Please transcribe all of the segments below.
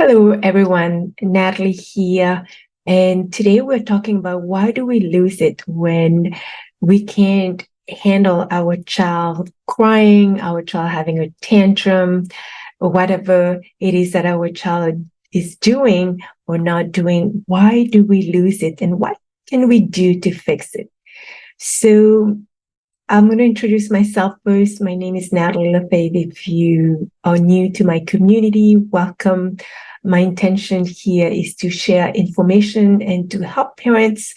Hello, everyone. Natalie here. And today we're talking about why do we lose it when we can't handle our child crying, our child having a tantrum, or whatever it is that our child is doing or not doing. Why do we lose it? And what can we do to fix it? So I'm going to introduce myself first. My name is Natalie Lefebvre. If you are new to my community, welcome. My intention here is to share information and to help parents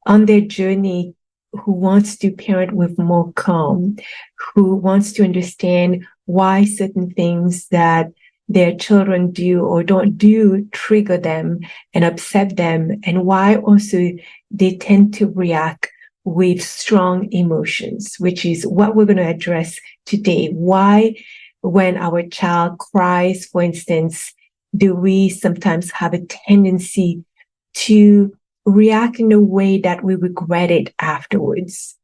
on their journey who wants to parent with more calm, who wants to understand why certain things that their children do or don't do trigger them and upset them, and why also they tend to react with strong emotions, which is what we're going to address today. Why, when our child cries, for instance, do we sometimes have a tendency to react in a way that we regret it afterwards?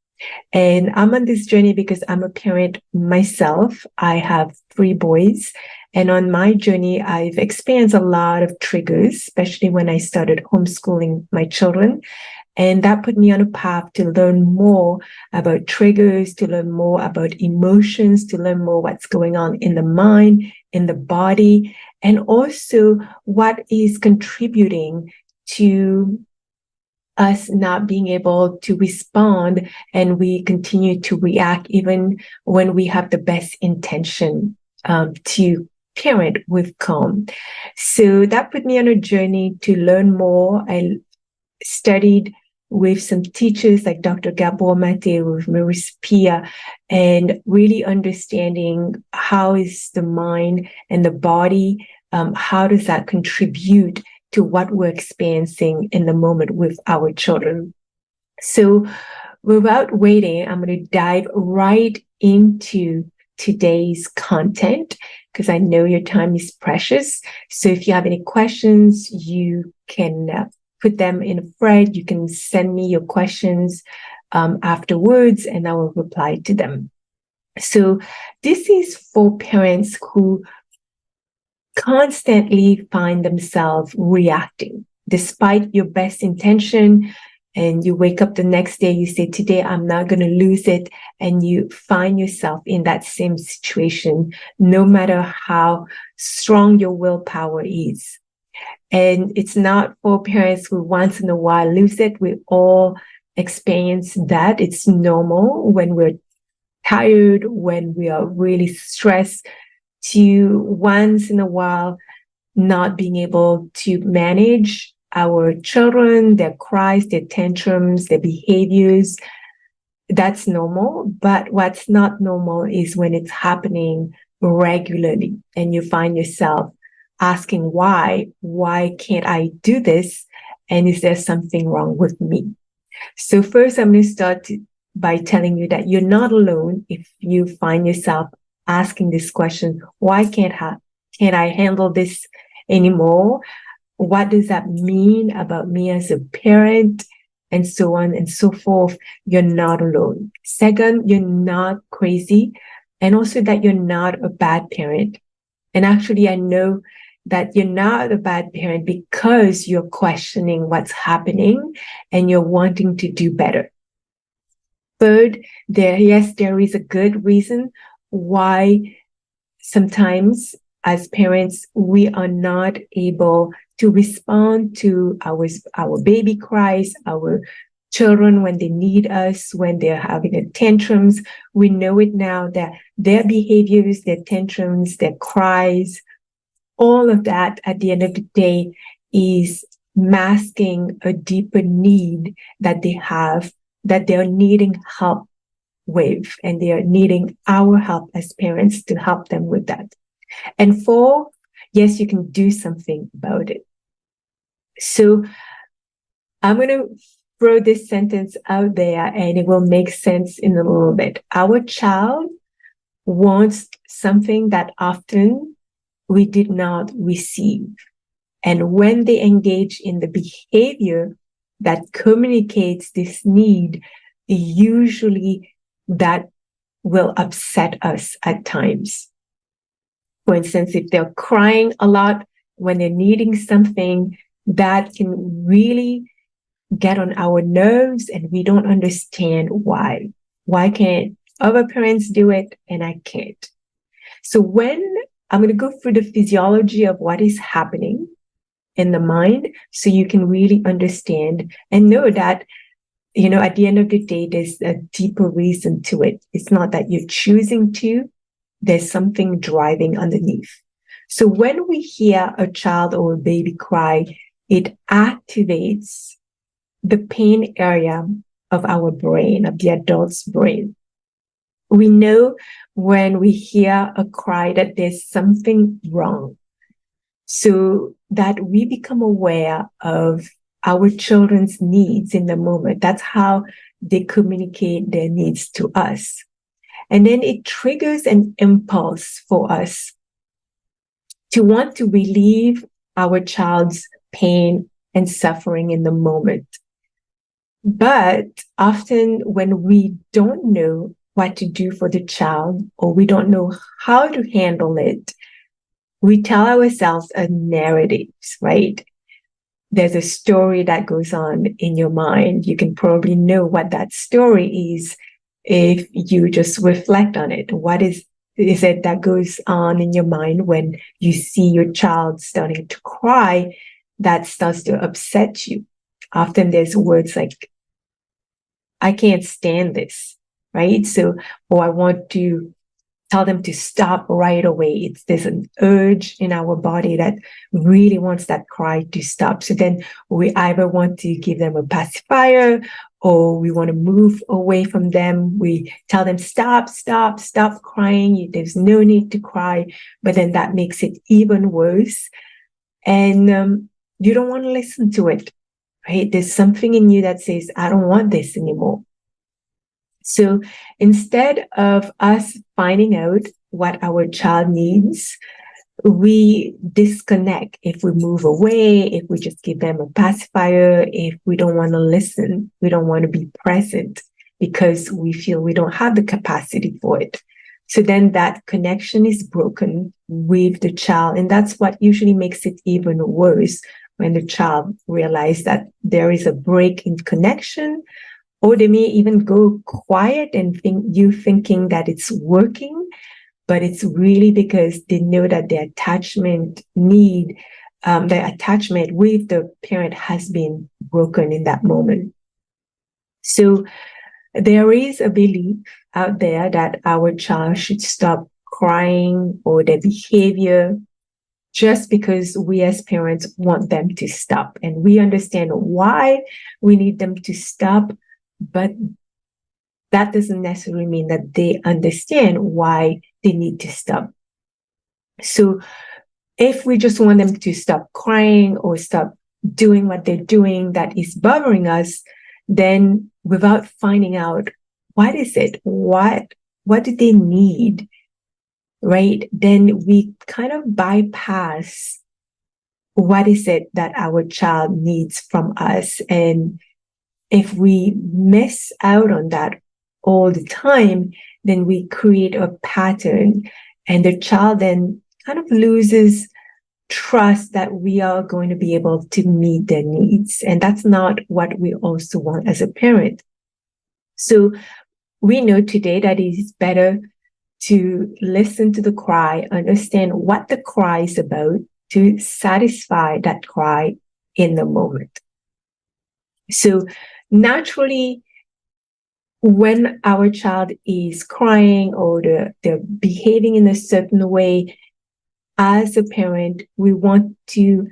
And I'm on this journey because I'm a parent myself. I have 3 boys. And on my journey, I've experienced a lot of triggers, especially when I started homeschooling my children. And that put me on a path to learn more about triggers, to learn more about emotions, to learn more what's going on in the mind, in the body, and also what is contributing to us not being able to respond, and we continue to react even when we have the best intention to parent with calm. So that put me on a journey to learn more. I studied with some teachers like Dr. Gabor Mate, with Maurice Pia, and really understanding how is the mind and the body, how does that contribute to what we're experiencing in the moment with our children. So without waiting, I'm going to dive right into today's content because I know your time is precious. So if you have any questions, you can put them in a thread. You can send me your questions afterwards, and I will reply to them. So this is for parents who constantly find themselves reacting despite your best intention. And you wake up the next day, you say, today I'm not going to lose it. And you find yourself in that same situation, no matter how strong your willpower is. And it's not for parents who once in a while lose it. We all experience that. It's normal when we're tired, when we are really stressed, to once in a while not being able to manage our children, their cries, their tantrums, their behaviors. That's normal. But what's not normal is when it's happening regularly and you find yourself asking why can't I do this? And is there something wrong with me? So first, I'm going to start by telling you that you're not alone if you find yourself asking this question, why can't I handle this anymore? What does that mean about me as a parent? And so on and so forth. You're not alone. Second, you're not crazy. And also that you're not a bad parent. And actually, I know that you're not a bad parent because you're questioning what's happening and you're wanting to do better. Third, there is a good reason why sometimes as parents, we are not able to respond to our baby cries, our children when they need us, when they're having a tantrums. We know it now that their behaviors, their tantrums, their cries, all of that at the end of the day is masking a deeper need that they have, that they're needing help with, and they are needing our help as parents to help them with that. And 4, yes, you can do something about it. So I'm going to throw this sentence out there and it will make sense in a little bit. Our child wants something that often we did not receive. And when they engage in the behavior that communicates this need, usually that will upset us at times. For instance, if they're crying a lot, when they're needing something that can really get on our nerves and we don't understand why. Why can't other parents do it and I can't? So when I'm going to go through the physiology of what is happening in the mind so you can really understand and know that, at the end of the day, there's a deeper reason to it. It's not that you're choosing to, there's something driving underneath. So when we hear a child or a baby cry, it activates the pain area of our brain, of the adult's brain. We know when we hear a cry that there's something wrong, so that we become aware of our children's needs in the moment. That's how they communicate their needs to us. And then it triggers an impulse for us to want to relieve our child's pain and suffering in the moment. But often when we don't know what to do for the child, or we don't know how to handle it, we tell ourselves a narrative, right? There's a story that goes on in your mind. You can probably know what that story is if you just reflect on it. What is it that goes on in your mind when you see your child starting to cry that starts to upset you? Often there's words like, I can't stand this, right? So, or I want to tell them to stop right away. There's an urge in our body that really wants that cry to stop. So then we either want to give them a pacifier or we want to move away from them. We tell them, stop crying. There's no need to cry. But then that makes it even worse. And you don't want to listen to it, right? There's something in you that says, I don't want this anymore. So instead of us finding out what our child needs, we disconnect. If we move away, if we just give them a pacifier, if we don't want to listen, we don't want to be present because we feel we don't have the capacity for it. So then that connection is broken with the child. And that's what usually makes it even worse, when the child realizes that there is a break in connection, or they may even go quiet and thinking that it's working, but it's really because they know that their attachment with the parent has been broken in that moment. So there is a belief out there that our child should stop crying or their behavior just because we as parents want them to stop. And we understand why we need them to stop, but that doesn't necessarily mean that they understand why they need to stop. So if we just want them to stop crying or stop doing what they're doing that is bothering us, then without finding out what is it, what do they need, right? Then we kind of bypass what is it that our child needs from us. And if we miss out on that all the time, then we create a pattern, and the child then kind of loses trust that we are going to be able to meet their needs. And that's not what we also want as a parent. So we know today that it is better to listen to the cry, understand what the cry is about, to satisfy that cry in the moment. So naturally, when our child is crying or they're behaving in a certain way, as a parent, we want to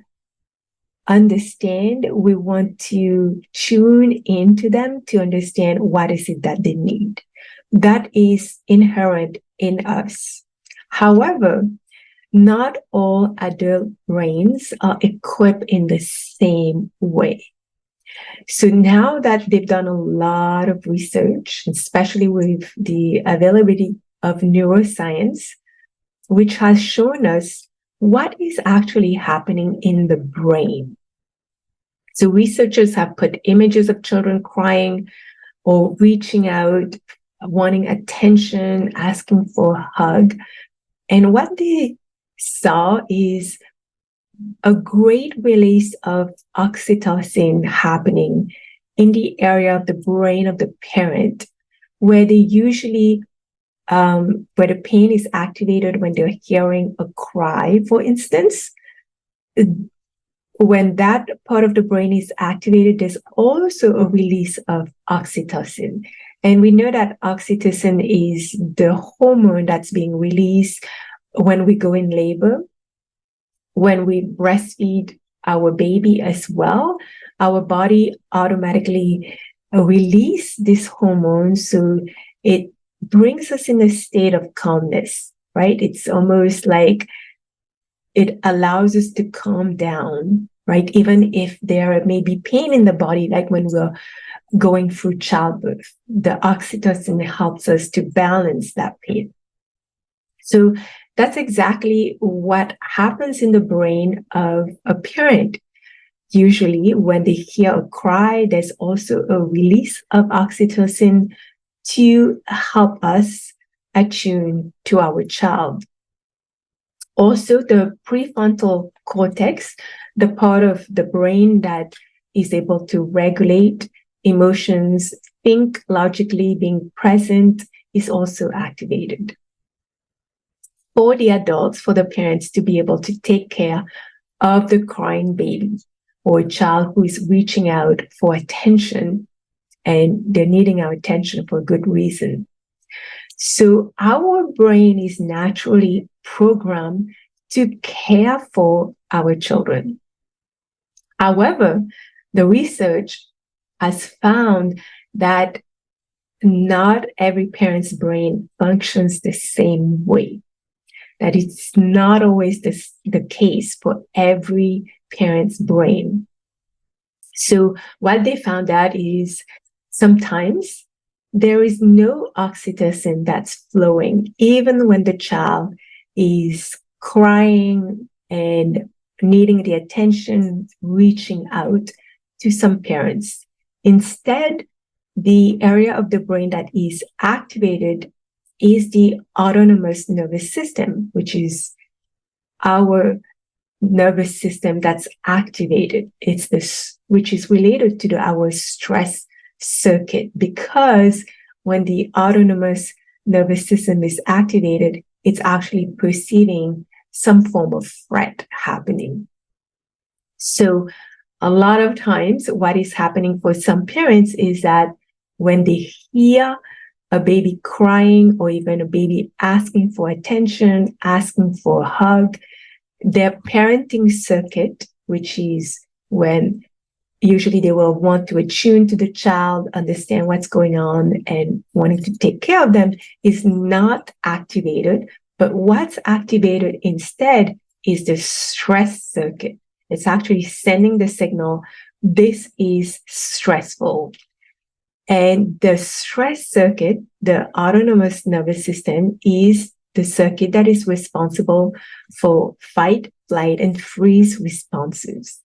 understand, we want to tune into them to understand what is it that they need. That is inherent in us. However, not all adult brains are equipped in the same way. So now that they've done a lot of research, especially with the availability of neuroscience, which has shown us what is actually happening in the brain. So researchers have put images of children crying or reaching out, wanting attention, asking for a hug. And what they saw is a great release of oxytocin happening in the area of the brain of the parent, where they usually, where the pain is activated when they're hearing a cry, for instance. When that part of the brain is activated, there's also a release of oxytocin. And we know that oxytocin is the hormone that's being released when we go in labor, when we breastfeed our baby as well. Our body automatically release this hormone, so it brings us in a state of calmness, right? It's almost like it allows us to calm down, right? Even if there may be pain in the body, like when we're going through childbirth, the oxytocin helps us to balance that pain. So that's exactly what happens in the brain of a parent. Usually, when they hear a cry, there's also a release of oxytocin to help us attune to our child. Also, the prefrontal cortex, the part of the brain that is able to regulate emotions, think logically, being present, is also activated. For the adults, for the parents to be able to take care of the crying baby or a child who is reaching out for attention, and they're needing our attention for a good reason. So our brain is naturally programmed to care for our children. However, the research has found that not every parent's brain functions the same way, that it's not always the case for every parent's brain. So what they found out is sometimes there is no oxytocin that's flowing, even when the child is crying and needing the attention, reaching out to some parents. Instead, the area of the brain that is activated is the autonomous nervous system, which is our nervous system that's activated. It's this, which is related to our stress circuit, because when the autonomous nervous system is activated, it's actually perceiving some form of threat happening. So a lot of times what is happening for some parents is that when they hear a baby crying or even a baby asking for attention, asking for a hug, their parenting circuit, which is when usually they will want to attune to the child, understand what's going on, and wanting to take care of them, is not activated. But what's activated instead is the stress circuit. It's actually sending the signal, this is stressful. And the stress circuit, the autonomous nervous system, is the circuit that is responsible for fight, flight, and freeze responses,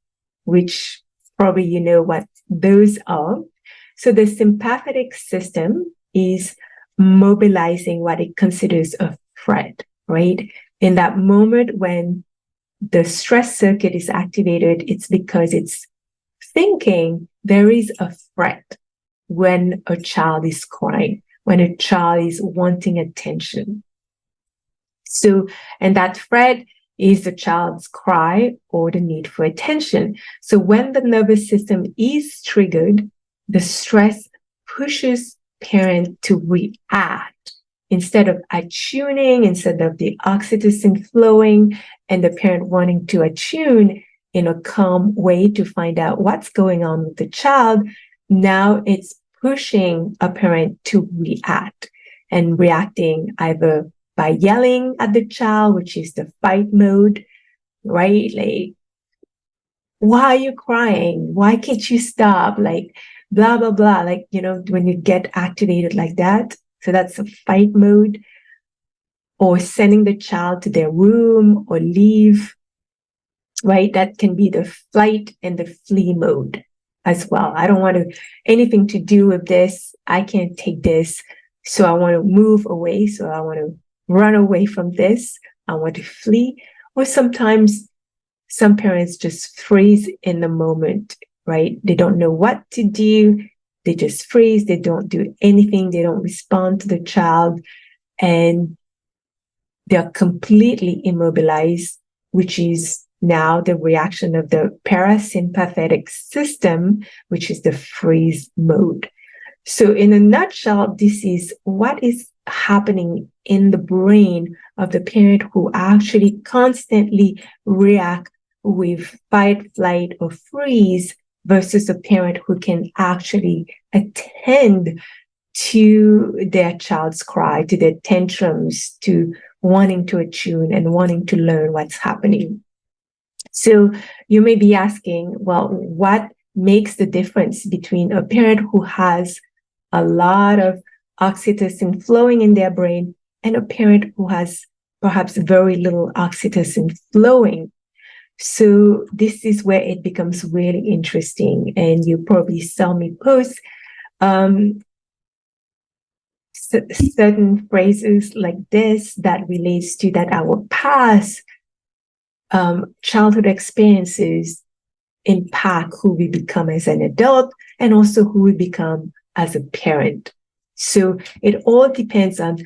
which probably you know what those are. So the sympathetic system is mobilizing what it considers a threat, right? In that moment when the stress circuit is activated, it's because it's thinking there is a threat when a child is crying, when a child is wanting attention. So, and that threat is the child's cry or the need for attention. So when the nervous system is triggered, the stress pushes parent to react instead of attuning, instead of the oxytocin flowing and the parent wanting to attune in a calm way to find out what's going on with the child. Now it's pushing a parent to react, and reacting either by yelling at the child, which is the fight mode, right? Like, why are you crying? Why can't you stop? Like, blah, blah, blah. Like, you know, when you get activated like that. So that's a fight mode. Or sending the child to their room or leave, right? That can be the flight and the flee mode as well. I don't want anything to do with this. I can't take this. So I want to move away. So I want to run away from this. I want to flee. Or sometimes some parents just freeze in the moment, right? They don't know what to do. They just freeze. They don't do anything. They don't respond to the child. And they're completely immobilized, which is now the reaction of the parasympathetic system, which is the freeze mode. So in a nutshell, this is what is happening in the brain of the parent who actually constantly react with fight, flight, or freeze versus a parent who can actually attend to their child's cry, to their tantrums, to wanting to attune and wanting to learn what's happening. So you may be asking, well, what makes the difference between a parent who has a lot of oxytocin flowing in their brain and a parent who has perhaps very little oxytocin flowing? So this is where it becomes really interesting. And you probably saw me post certain phrases like this that relates to that our past childhood experiences impact who we become as an adult and also who we become as a parent. So it all depends on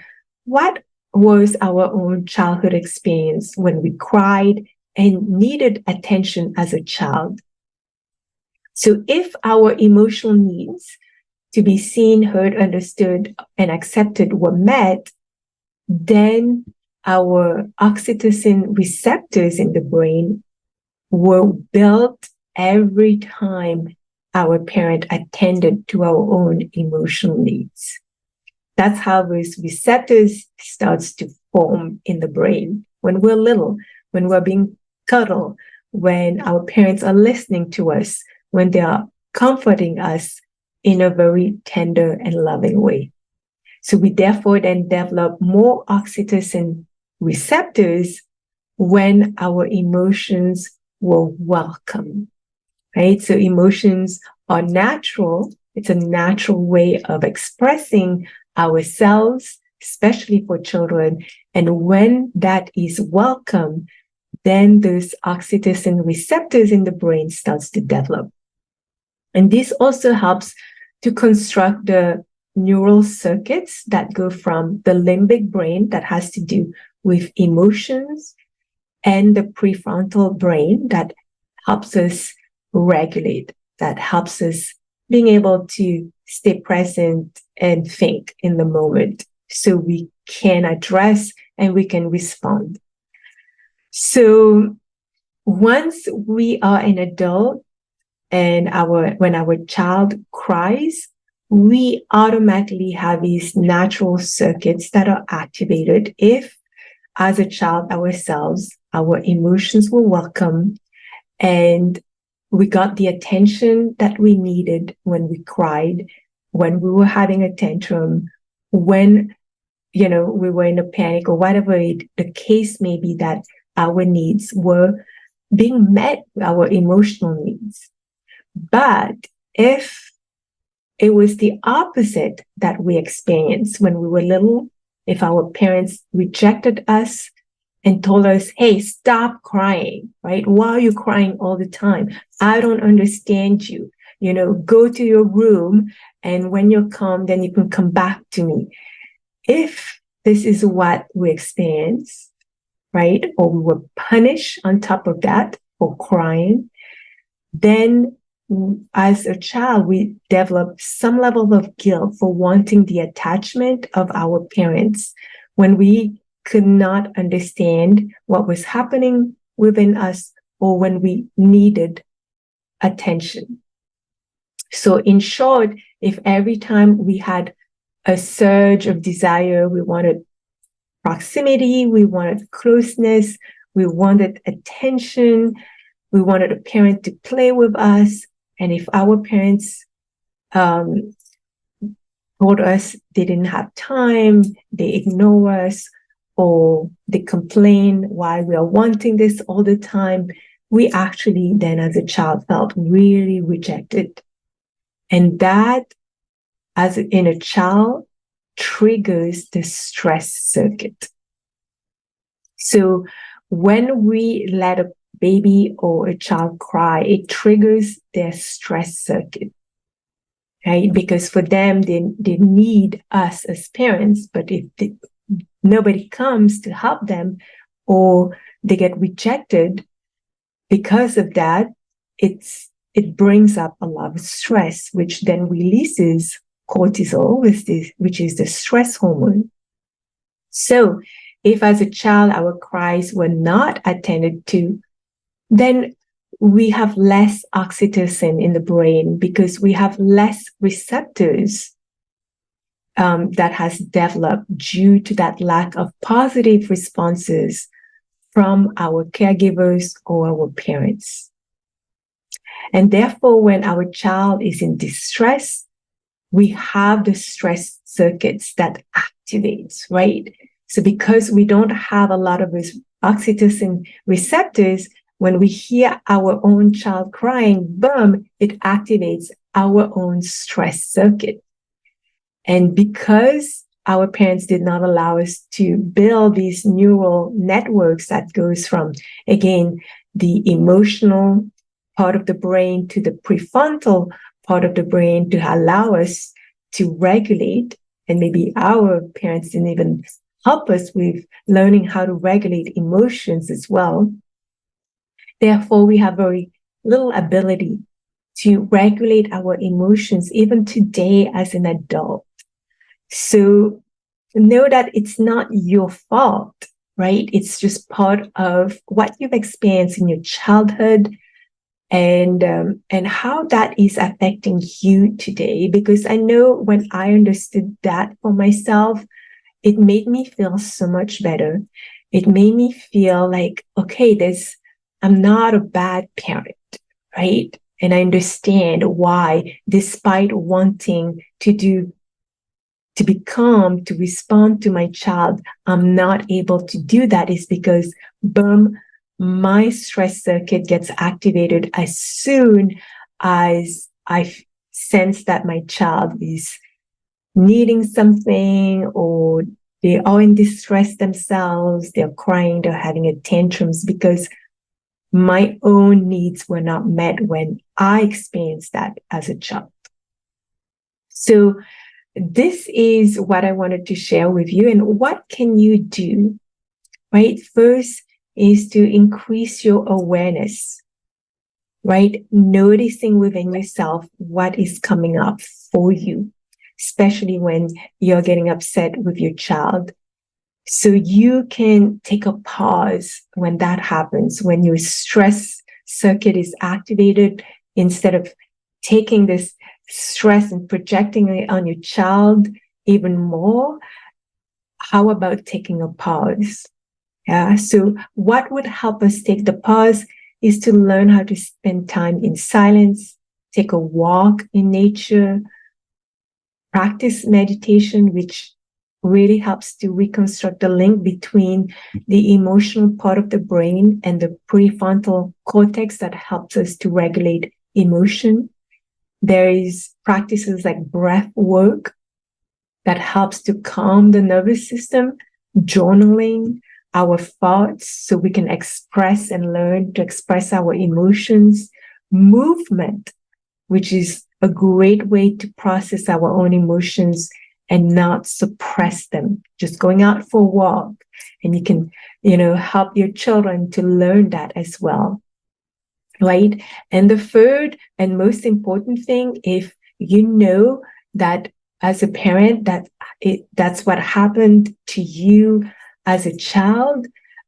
what was our own childhood experience when we cried and needed attention as a child. So if our emotional needs to be seen, heard, understood, and accepted were met, then our oxytocin receptors in the brain were built every time our parent attended to our own emotional needs. That's how those receptors starts to form in the brain when we're little, when we're being cuddled, when our parents are listening to us, when they are comforting us in a very tender and loving way. So we therefore then develop more oxytocin receptors when our emotions were welcome, right? So emotions are natural. It's a natural way of expressing ourselves, especially for children. And when that is welcome, then those oxytocin receptors in the brain starts to develop. And this also helps to construct the neural circuits that go from the limbic brain that has to do with emotions and the prefrontal brain that helps us regulate, that helps us being able to stay present and think in the moment so we can address and we can respond. So once we are an adult and when our child cries, we automatically have these natural circuits that are activated if, as a child ourselves, our emotions were welcome and we got the attention that we needed when we cried, when we were having a tantrum, when, we were in a panic or whatever the case may be, that our needs were being met, our emotional needs. But if it was the opposite that we experienced when we were little, if our parents rejected us and told us, hey, stop crying, right? Why are you crying all the time? I don't understand you. Go to your room, and when you're calm, then you can come back to me. If this is what we experience, right? Or we were punished on top of that for crying, then as a child, we develop some level of guilt for wanting the attachment of our parents when we could not understand what was happening within us or when we needed attention. So in short, if every time we had a surge of desire, we wanted proximity, we wanted closeness, we wanted attention, we wanted a parent to play with us, and if our parents told us they didn't have time, they ignore us, or they complain why we are wanting this all the time, we actually then as a child felt really rejected. And that, as in a child, triggers the stress circuit. So when we let baby or a child cry, it triggers their stress circuit, right? Because for them, they need us as parents, but if nobody comes to help them or they get rejected because of that, it brings up a lot of stress, which then releases cortisol, which is the stress hormone. So if as a child our cries were not attended to, then we have less oxytocin in the brain because we have less receptors that has developed due to that lack of positive responses from our caregivers or our parents. And therefore, when our child is in distress, we have the stress circuits that activates, right? So because we don't have a lot of oxytocin receptors, when we hear our own child crying, boom, it activates our own stress circuit. And because our parents did not allow us to build these neural networks that goes from, again, the emotional part of the brain to the prefrontal part of the brain to allow us to regulate, and maybe our parents didn't even help us with learning how to regulate emotions as well. Therefore, we have very little ability to regulate our emotions even today as an adult. So know that it's not your fault, right? It's just part of what you've experienced in your childhood and how that is affecting you today. Because I know when I understood that for myself, it made me feel so much better. It made me feel like, okay, I'm not a bad parent, right? And I understand why, despite wanting to respond to my child, I'm not able to do that, is because, boom, my stress circuit gets activated as soon as I sense that my child is needing something, or they are in distress themselves, they're crying, they're having a tantrums, because my own needs were not met when I experienced that as a child. So this is what I wanted to share with you. And what can you do, right? First is to increase your awareness, right? Noticing within yourself what is coming up for you, especially when you're getting upset with your child. So you can take a pause when that happens, when your stress circuit is activated. Instead of taking this stress and projecting it on your child even more, how about taking a pause? Yeah. So what would help us take the pause is to learn how to spend time in silence, take a walk in nature, practice meditation, which really helps to reconstruct the link between the emotional part of the brain and the prefrontal cortex that helps us to regulate emotion. There is practices like breath work that helps to calm the nervous system, journaling our thoughts so we can express and learn to express our emotions, movement, which is a great way to process our own emotions and not suppress them. Just going out for a walk, and you can, help your children to learn that as well. Right. And the third and most important thing, if you know that as a parent, that's what happened to you as a child,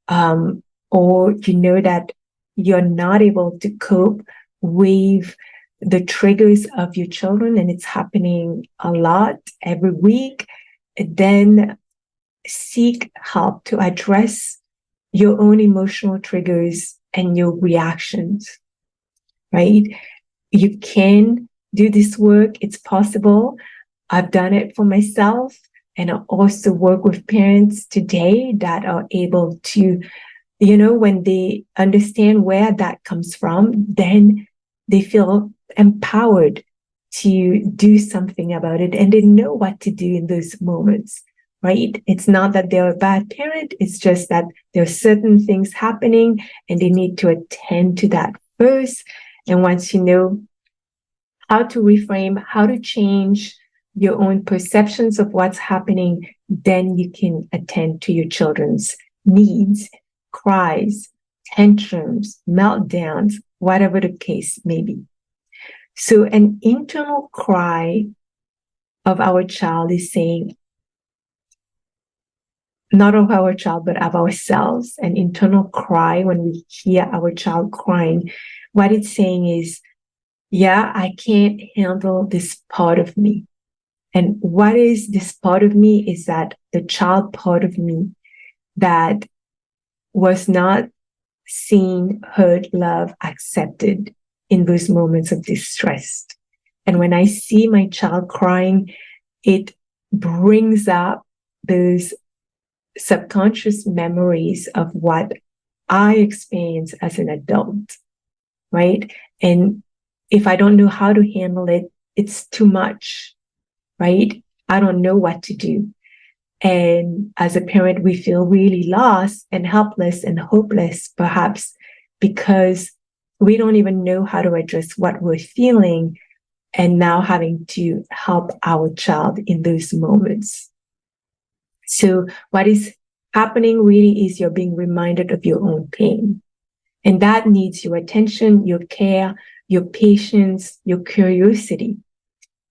or you know that you're not able to cope with the triggers of your children, and it's happening a lot every week, then seek help to address your own emotional triggers and your reactions, right? You can do this work. It's possible. I've done it for myself, and I also work with parents today that are able to, when they understand where that comes from, then they feel empowered to do something about it, and they know what to do in those moments, right? It's not that they're a bad parent. It's just that there are certain things happening and they need to attend to that first. And once you know how to reframe, how to change your own perceptions of what's happening, then you can attend to your children's needs, cries, tantrums, meltdowns, whatever the case may be. So an internal cry of our child is saying, not of our child, but of ourselves, an internal cry when we hear our child crying. What it's saying is, yeah, I can't handle this part of me. And what is this part of me is that the child part of me that was not seen, heard, loved, accepted in those moments of distress. And when I see my child crying, it brings up those subconscious memories of what I experienced as an adult, right? And if I don't know how to handle it, it's too much, right? I don't know what to do. And as a parent, we feel really lost and helpless and hopeless, perhaps because we don't even know how to address what we're feeling and now having to help our child in those moments. So what is happening really is you're being reminded of your own pain. And that needs your attention, your care, your patience, your curiosity.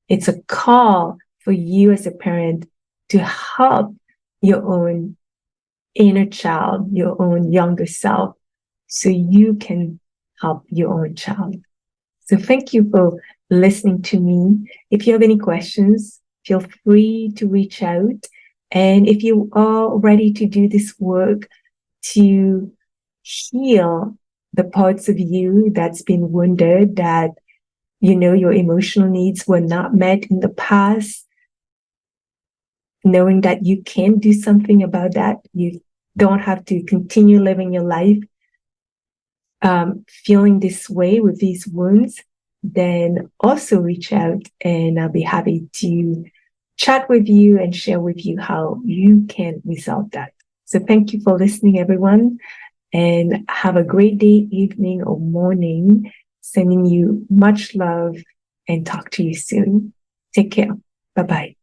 It's a call for you as a parent to help your own inner child, your own younger self, so you can help your own child. So thank you for listening to me. If you have any questions, feel free to reach out. And if you are ready to do this work to heal the parts of you that's been wounded, that, you know, your emotional needs were not met in the past, knowing that you can do something about that, you don't have to continue living your life feeling this way with these wounds, then also reach out and I'll be happy to chat with you and share with you how you can resolve that. So thank you for listening, everyone, and have a great day, evening, or morning. Sending you much love and talk to you soon. Take care. Bye-bye.